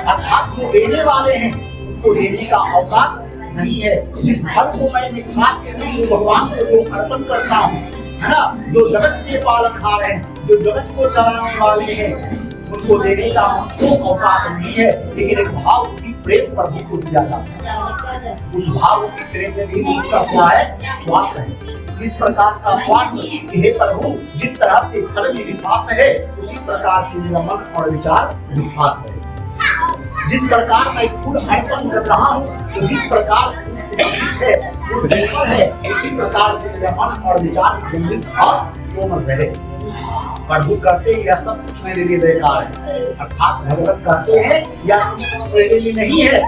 अर्थात जो देने वाले हैं उनको देने का औकात नहीं है। जिस फल को मैं मिठास के रूप में भगवान को अर्पण करता हूँ, है ना, जो जगत के पालनहार हैं, जो जगत को चलाने वाले हैं, उनको देने का मुझको औकात नहीं है। लेकिन एक भाव की प्रेम प्रभु को दिया जाता है। उस भाव की प्रेम में भी उसका क्या है? स्वार्थ है। इस प्रकार का स्वार्थ कि हे प्रभु, जिस तरह से फल में विश्वास है, उसी प्रकार से मेरा मन और विचार विश्वास है। जिस प्रकार मैं फूल अर्पण कर रहा हूँ, तो जिस प्रकार है, इसी प्रकार से मेरा मन और विचार संगीत और कोमल रहे। प्रभु कहते हैं यह सब कुछ मेरे लिए बेकार है, अर्थात भगवान कहते हैं यह सब मेरे लिए नहीं है,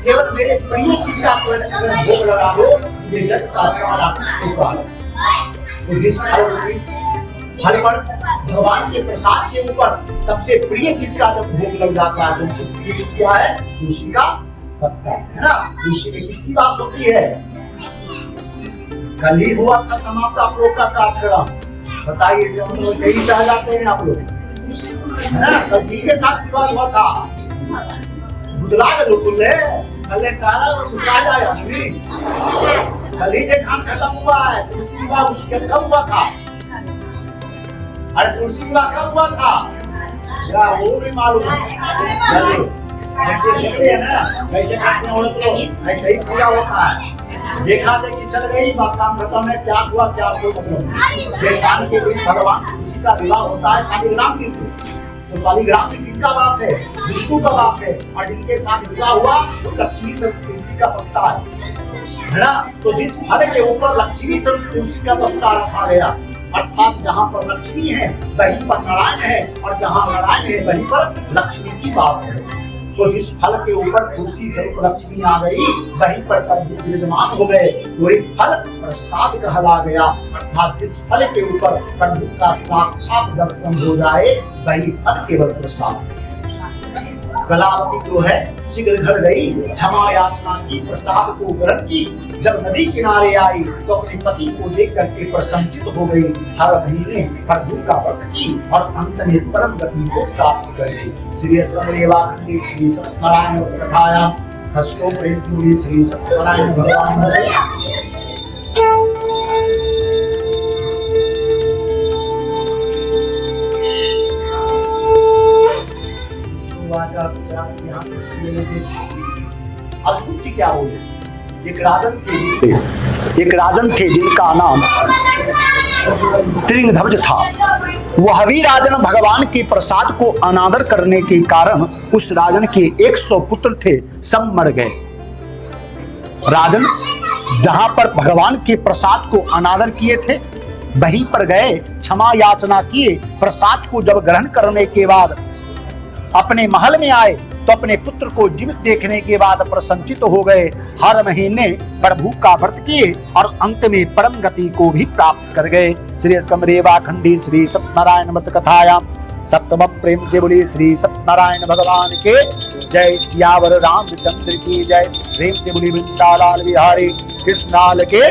केवल मेरे प्रिय चीज का भोग लगा दो, ये जग का सारा सुख है। तो जिस फल पर भगवान के प्रसाद के ऊपर सबसे प्रिय चीज का जब भोग लग जाता है, तो प्रिय चीज क्या है? तुलसी का पत्ता, है ना। तुलसी में किसकी बात होती है? कल ही हुआ था समाप्त आप लोग का कार्यक्रम, बताइए से हम लोग सही सह जाते हैं आप लोग, है ना। कल जी के साथ विवाद हुआ था, बुदला के लोग बोले कल सारा बुदला जाएगा नहीं, कल ही के काम खत्म हुआ है। तुलसी विवाह उसके कब हुआ था? अरे तुलसी विवाह कब हुआ था? या वो नहीं मालूम है। ऐसे है ना, कैसे करते हैं औरत लोग, ऐसे ही पूजा होता है। देखा देखी चल गई, बस काम खत्म है। क्या हुआ क्या हुआ मतलब जेठान के दिन भगवान तुलसी का विवाह होता है शालिग्राम जी से। तो शालिग्राम में किनका वास है? विष्णु का वास है। और जिनके साथ विवाह हुआ वो लक्ष्मी से तुलसी का पत्ता है ना। तो जिस फल के ऊपर लक्ष्मी से तुलसी का पत्ता रखा गया, अर्थात जहाँ पर लक्ष्मी है वहीं पर नारायण है, और जहाँ नारायण है वहीं पर लक्ष्मी की वास है। तो जिस फल के ऊपर तुलसी स्वरूप लक्ष्मी आ गई, वहीं पर प्रभु विराजमान हो गए, वही फल प्रसाद कहला गया। अर्थात जिस फल के ऊपर प्रभु का साक्षात दर्शन हो जाए, वही फल केवल प्रसाद। कलावती जो है शीघ्र घर गई, क्षमा याचना की, प्रसाद को ग्रहण की। जब नदी किनारे आई तो अपने पति को देख करके प्रसन्नचित हो गई। हर महीने प्रभु का व्रत की और अंत में परम गति को प्राप्त कर गई। श्री स्कंददेवाखंडी श्री सत्यनारायण कथायां हस्तो प्रेम श्री सत्यनारायण भगवान अब सूची क्या बोले? एक राजन थे जिनका नाम त्रिंगध्वज था। वह भी राजन भगवान के प्रसाद को अनादर करने के कारण उस राजन के 100 पुत्र थे, सब मर गए। राजन जहां पर भगवान के प्रसाद को अनादर किए थे वहीं पर गए, क्षमा याचना किए। प्रसाद को जब ग्रहण करने के बाद अपने महल में आए तो अपने पुत्र को जीवित देखने के बाद प्रसन्नचित हो गए। हर महीने प्रभु का व्रत किए और अंत में परम गति को भी प्राप्त कर गए। श्री स्कंददेवाखंडी श्री सत्यनारायण व्रत कथायां सप्तम प्रेम से बोली श्री सत्यनारायण भगवान के जय। सियावर रामचंद्र की जय। प्रेम से बोली वृंदालाल बिहारी कृष्णाल के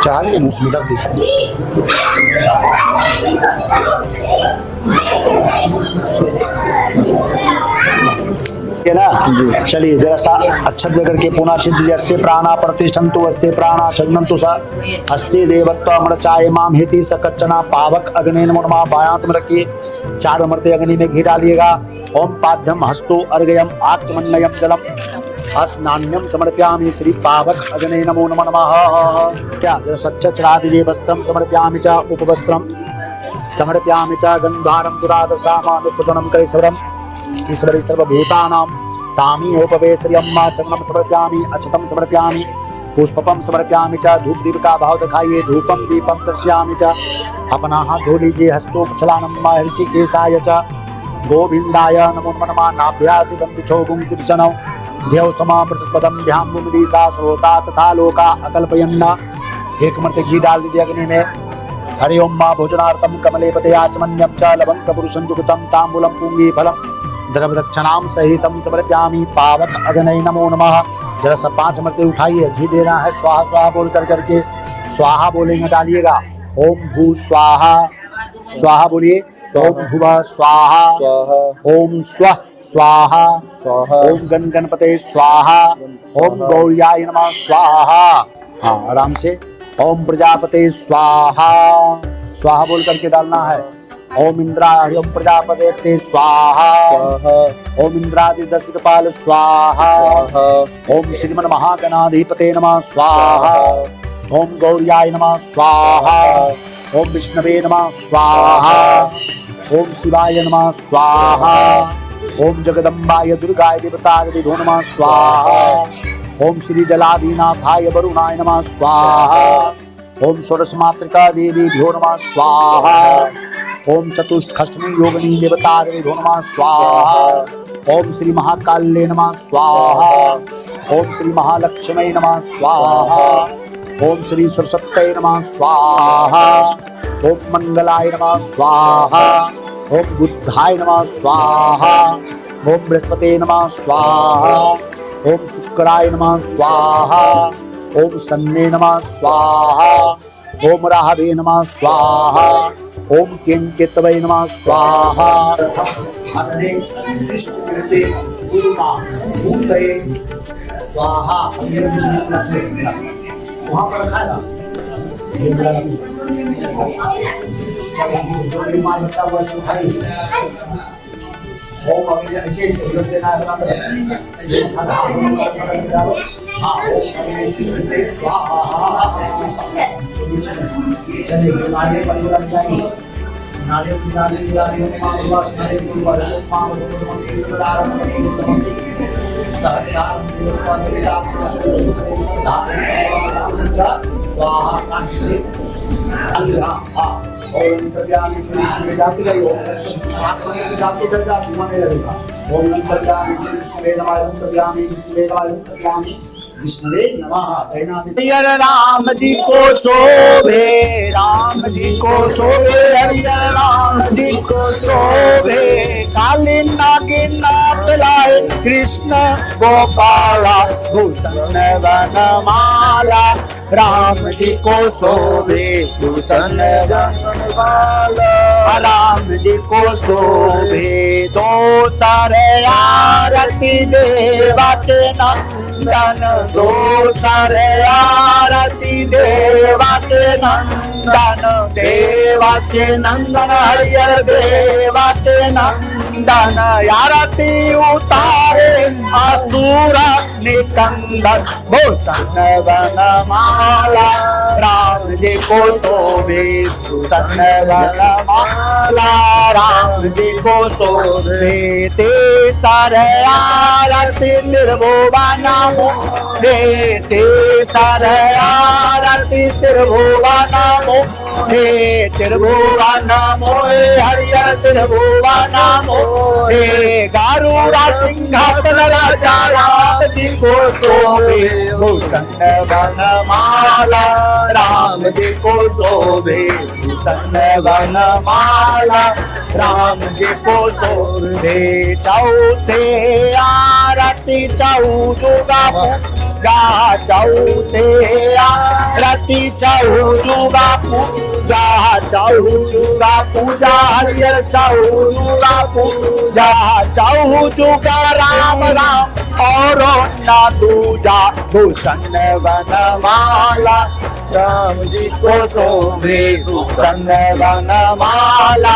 चालीस मुस्लिम है ना। चलिए जरा सा अक्षर देकर के पुनः सिद्धि यस्य प्राणा प्रतिष्ठन्तु अस्य प्राणा छन्नन्तु सा अस्य देवत्व अमृचाय माम हेति सकच्चना पावक अग्नि नमो नमः। बायांत में रखिए, 4 अमृत अग्नि में घी डालिएगा। ओम पाद्यम हस्तो अर्घयम आचमन्नयम जलम अस्नान्यम समर्पयामि श्री पावक अग्नि नमो नमः। क्या जरा सच्च चढ़ा दीजिए। वस्त्रम समर्पयामि च उपवस्त्रम समर्पयामि च गंधारम दुरादशाम नित्यचरणम कैसवरम ईश्वरी सर्वभूतानां तामीहोपवेशर्यम्मा चरणम समर्पयामि अक्षतम समर्पयामि पुष्पम समर्पयामि च। धूप दीप का भाव दिखाइए, धूपम दीपम दर्शयामि च। अपना हाथ धो लीजिए। हस्तोपचलानम ऋषिकेशाय च गोविंदाय नमो नमः। नाभ्यासि दन्तिछो गुंसुदशनौ ध्यौ समाप्रतपदम ध्यान मुदिसा श्रोता तथा लोका अकल्पयन्ना। 1 अमृत घी डाल दीजिए अग्नि में। हरि ओम मां भोजनार्थम कमलेपते आचमन्यम च लवंग पुरुषं जुगतम तांबूलम पुंगी फलम द्रवदक्षिणाम सहितम समर्पयामि पावक अग्नि नमो नमः। जरा सा 5 अमृत उठाइए, घी देना है। स्वाहा स्वाहा बोल करके स्वाहा बोलेंगे, डालिएगा। ओम भू स्वाहा, स्वाहा बोलिए। ओम भुव स्वाहा, ओम स्व स्वाहा, ओम गण गणपते स्वाहा, ओम गौर्याय नमः स्वाहा। हाँ आराम से। ओम प्रजापते स्वाहा, स्वाहा बोल करके डालना है। ओम इंद्राय ओम प्रजापते ते स्वाहा, ओम इंद्रादि दशकपाल स्वाहा, ओम श्रीमन महागणाधिपते नमः स्वाहा, ओम गौर्याय नमः स्वाहा, ओम विष्णवे नमः स्वाहा, ओम शिवाय नमः स्वाहा, ओम जगदम्बाय दुर्गाय देवताय नमः स्वाहा, ओम श्री जलादीनाथाय वरुणाय नमः स्वाहा, ओम षोडश मातृका देवी भ्यो नमः स्वाहा, ओम चतुष्टखष्टमी योगिनी देवताय नमः स्वाहा, ओम श्री महाकाल्ये नमः स्वाहा, ओम श्री महालक्ष्मी नमः स्वाहा, ओम श्री सरस्वत्यै नमः स्वाहा, ओम मंगलाय नमः स्वाहा, ओम बुद्धाय नमः स्वाहा, ओम बृहस्पते नमः स्वाहा, ओम शुक्राय नमः स्वाहा, ओम शन्ने नमः स्वाहा, ओम राहवे नमः स्वाहा, ओम केतवे नमः स्वाहा। स्वाहा वहाँ पर रखा है ओम अभी ऐसे ऐसे उलट देना है। चलिए नारियल परिवार जाएंगे। नारियल ओम तर्यामि श्री सूर्य जाति गई ओम जाति दर्जा घुमाने लगेगा। ओम तर्यामि श्री सूर्य नमः ओम तर्यामि श्री तर्यामि विष्णुवे नमः। राम जी को शोभे, राम जी को शोभे, हरि राम जी को शोभे। काली नागिन नाथ लाए कृष्ण गोपाला भूषण वनमाला। राम जी को शोभे भूषण वनमाला। राम जी को शोभे दो सारे आरती देवा के नंदन। दो सारे आरती देवा के नंदन। देवा के नंदन हरियर देवा के नंदन। आरती उतारे असुर निकंदन भूषण वनमाला। राम जी को शोभे भूषण वनमाला। राम जी को शोभे ते सारे आरती निर्भुवन मोहे। ते सारे आरती त्रिभुवन मोहे। त्रिभुवन मोहे हरियर त्रिभुवन मोहे। गारुड़ा सिंहासन राजा राम जी को शोभे भूषण वनमाला। राम जी को शोभे भूषण वनमाला राम जी को शोभे चौथे आरती चौजुगा पूजा चौथे आरती चौजुगा पूजा चौजुगा पूजा हरियर चौजुगा पूजा चौजुगा राम राम और न दूजा भूषण वनमाला राम जी को शोभे भूषण वनमाला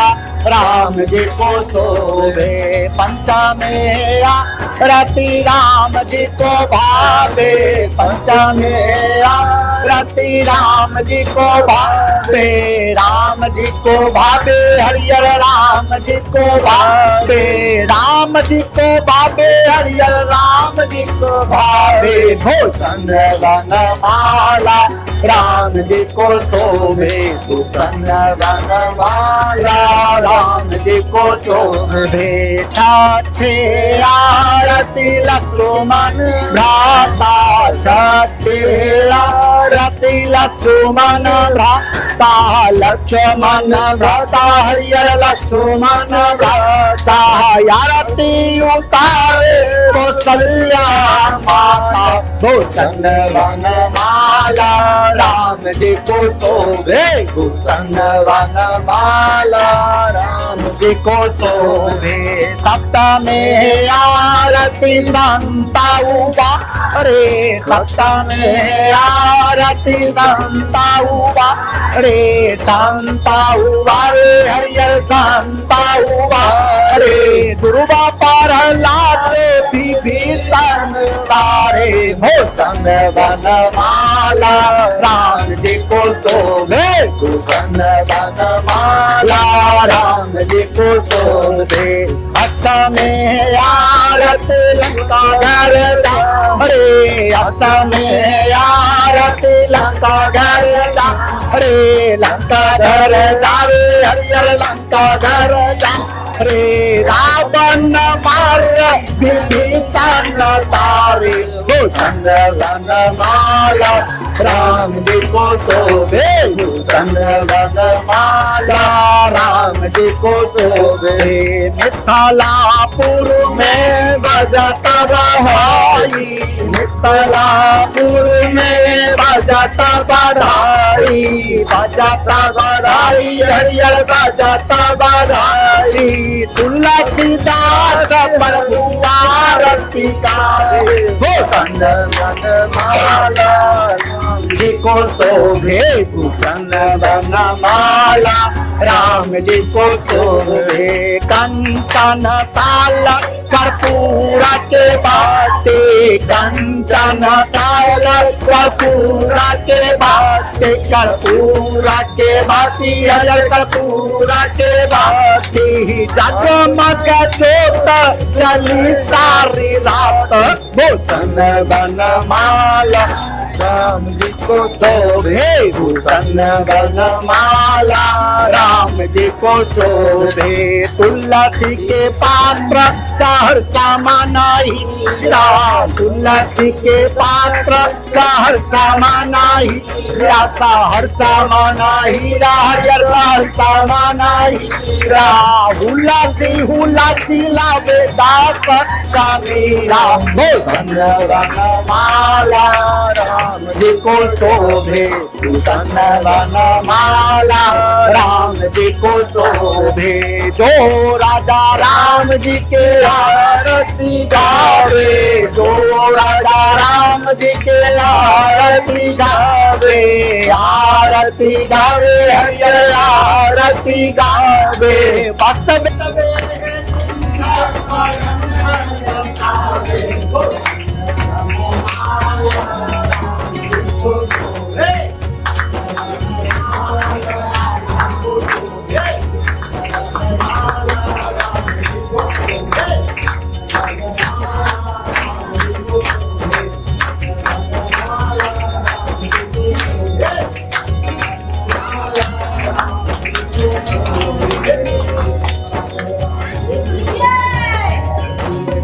राम जी को शोभे पंचमे आरती राम जी को भावे पंचमे आरती राम जी को भावे राम जी को भावे हरियर राम जी को भावे राम जी को भावे हरियर राम जी को भावे भूषण वनमाला राम जी को शोभे भूषण वनमाला राम जी को शोभे छठे आरती लक्ष्मण भ्राता छठे आरती लक्ष्मण भ्राता लक्ष्मण भ्राता हरियर लक्ष्मण भ्राता आरती उतारे कौशल्या माता भूषण वनमाला राम जी को शोभे भूषण वनमाला राम जी को शोभे सप्तमे आरती संता उबा रे सप्तमे आरती संता उबा रे संता उबा रे हरियर संता उबा रे दुर्गा प्रहलाद विभीषण तारे भूषण वनमाला राम जी को शोभे भूषण वनमाला राम जी को शोभे अष्टमे आरती लंका घर जा रे अष्टमे आरती लंका घर जा रे लंका घर जा रे हरियर लंका घर जा रे रावण मार विभीषण तारे भूषण वनमाला राम जी को शोभे भूषण वनमाला राम जी को शोभे मिथिलापुर में बजत बधाई मिथिलापुर में बजत बधाई बजत बधाई हरियर बजत बधाई तुलसीदास प्रभु आरती गावे भूषण वनमाला राम जी को शोभे भूषण वनमाला राम जी को शोभे कंचन ताल कर्पूर के बाते कंचन ताल कर्पूर के बाते कर्पूर के बाती हरियर कर्पूर के बाती जगमग जोत चली सारी रात भूषण वनमाला राम जी को शोभे भूषण वनमाला राम जी को शोभे तुलसी के पात्र सहरसा मनाही तुलसी के पात्र सहरसा मनाही सहरसा मनाही हरियर सहरसा मनाही हुलासी हुलासी लावे दास कबीरा भूषण वनमाला राम जी को शोभे भूषण वनमाला राम जी को शोभे जो राजा राम जी के आरती गावे जो राजा राम जी के आरती गावे हरियर आरती गावे बस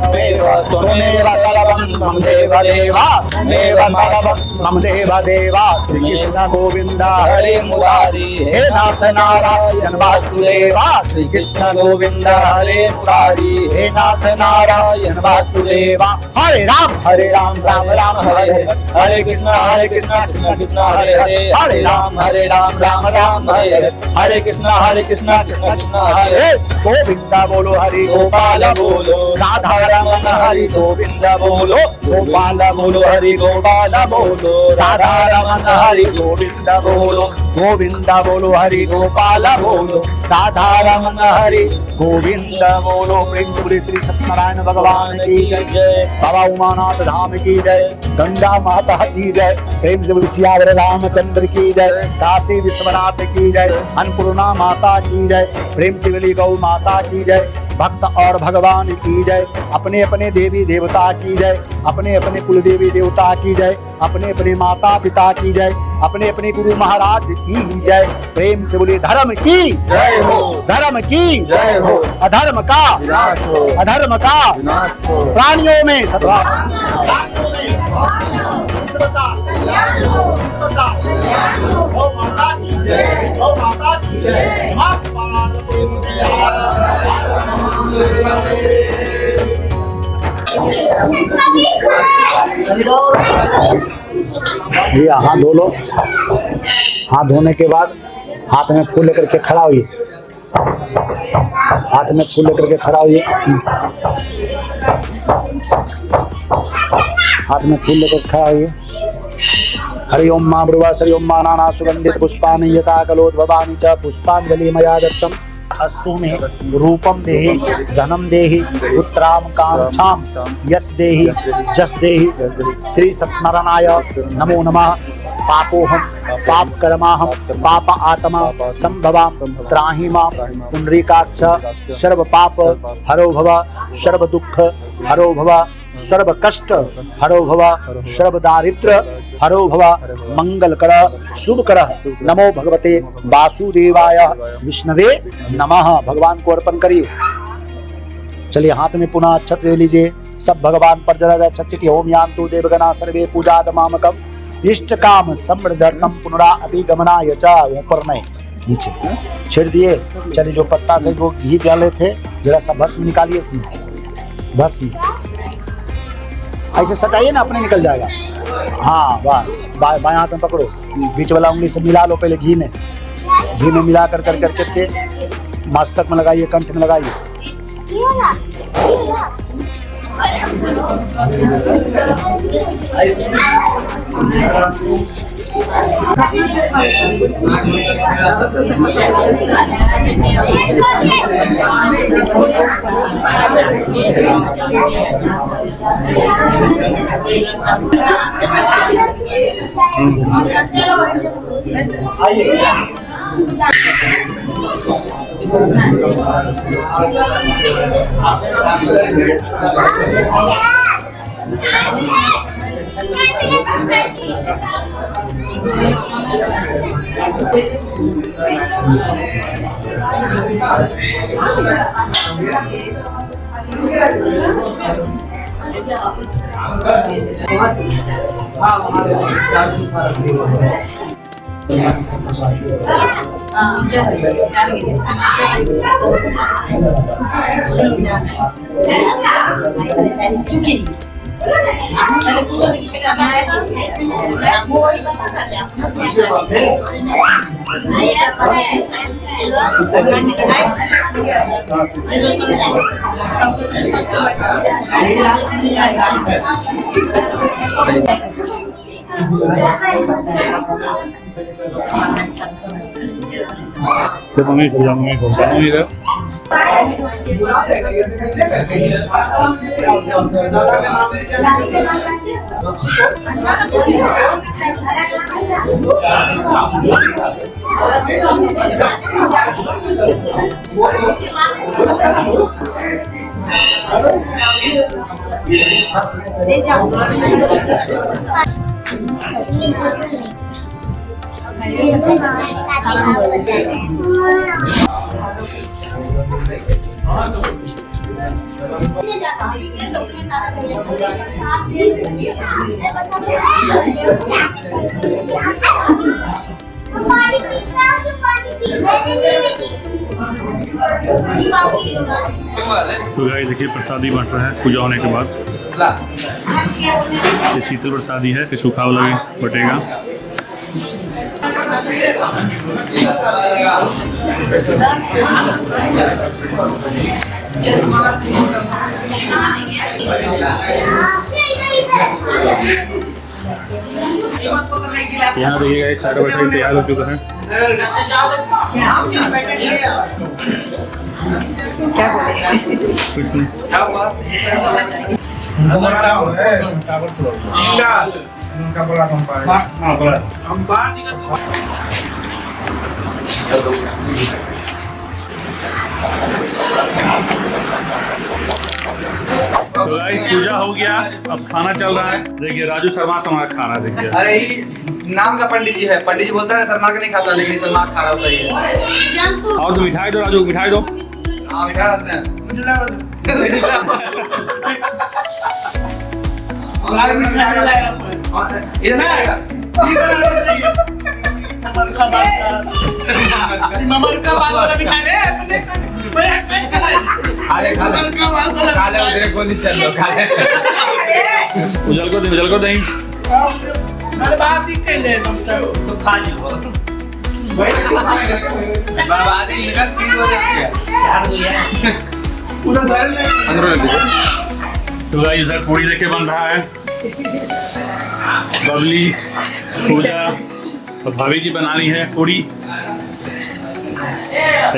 त्वमेव सर्वं त्वं देव देवा त्वमेव सर्वं मम देव देवा श्री कृष्ण गोविंद हरे मुरारी हे नाथ नारायण वासुदेवा श्री कृष्ण गोविंद हरे मुरारी हे नाथ नारायण वासुदेवा हरे राम राम राम हरे हरे हरे कृष्ण कृष्ण कृष्ण हरे हरे हरे राम राम राम हरे हरे हरे कृष्ण कृष्ण कृष्ण हरे गोविंद बोलो हरि गोपाल बोलो राधा रमन हरि गोविंद बोलो गोपाल बोलो हरि गोपाल बोलो राधा रमन हरि गोविंद बोलो गोविंद बोलो हरि गोपाल बोलो राधा रमन हरि गोविंद बोलो। प्रेम से श्री सत्यनारायण भगवान की जय, बाबा उमानाथ धाम की जय, गंगा माता की जय। प्रेम से बोली सियावर रामचंद्र की जय, काशी विश्वनाथ की जय, अन्नपूर्णा माता की जय। प्रेम से बोली गौ माता की जय, भक्त और भगवान की जय। अपने अपने देवी देवता की जय, अपने अपने कुल देवी देवता की जय, अपने अपने माता पिता की जय, अपने अपने गुरु महाराज की जय। प्रेम से बोली धर्म की जय हो, धर्म की जय हो, अधर्म का विनाश हो, अधर्म का विनाश हो, प्राणियों में सद्भाव ये हाथ धो लो। हाथ धोने के बाद हाथ में फूल लेकर के खड़ा होइए, हाथ में फूल लेकर के खड़ा होइए, हाथ में फूल लेकर खड़ा होइए। हरि ओम मां ब्रुवा श्री ओम मां नाना सुगंधित पुष्पानि यथा कलोद्भवानि च पुष्पांजलि मया दत्तम अस्तु मे रूपम देहि धनम देहि पुत्राम कांक्षाम यश देहि जस देहि। श्री सत्यनारायणाय नमो नमः। पापोहम पाप कर्माहम पाप आत्मा संभवाम त्राहि मां पुंडरीकाक्ष सर्व पाप हरो भव सर्व दुख हरो भव सर्व कष्ट हरो भव सर्व दारिद्र हरो भव मंगल कर शुभ कर। नमो भगवते वासुदेवाय विष्णवे नमः। भगवान को अर्पण करिए। चलिए हाथ में पुनः अक्षत ले लीजिए। सब भगवान पर जरा अक्षत ओम यान्तु देवगणा सर्वे पूजादमामकम इष्ट काम समृद्धर्थम पुनरा अभिगमनाय च। ऊपर नहीं नीचे छेड़ दिए। चलिए जो पत्ता से जो घी डाले थे जरा सा भस्म निकालिए इसमें, भस्म ऐसे सटाइए ना, अपने निकल जाएगा। हाँ बस बाएं हाथ में पकड़ो, बीच वाला उंगली से मिला लो पहले घी में मिला कर करके मस्तक में लगाइए, कंठ में लगाइए। मम्मी इधर तो गाइस देखिए प्रसादी बंट रहा है पूजा होने के बाद। ये शीतल प्रसादी है कि सूखा वाला भी बटेगा। यहाँ देखिएगा सारा बैठे तैयार हो चुका है। कुछ नहीं तो गाइस पूजा हो गया, अब खाना चल रहा है। देखिए राजू शर्मा का खाना देखिए। अरे नाम का पंडित जी है, पंडित जी बोलता है शर्मा का नहीं खाता, लेकिन शर्मा खा रहा होता है। और तो मिठाई दो राजू, मिठाई दो। हाँ मिठा रखते हैं। इधर आएगा। उजल को दे तो खा लो। तो गाइस इधर पूरी देखे बन रहा है। बबली पूजा और भाभी जी बना रही है पूरी,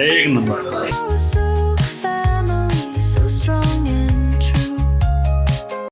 एक नंबर।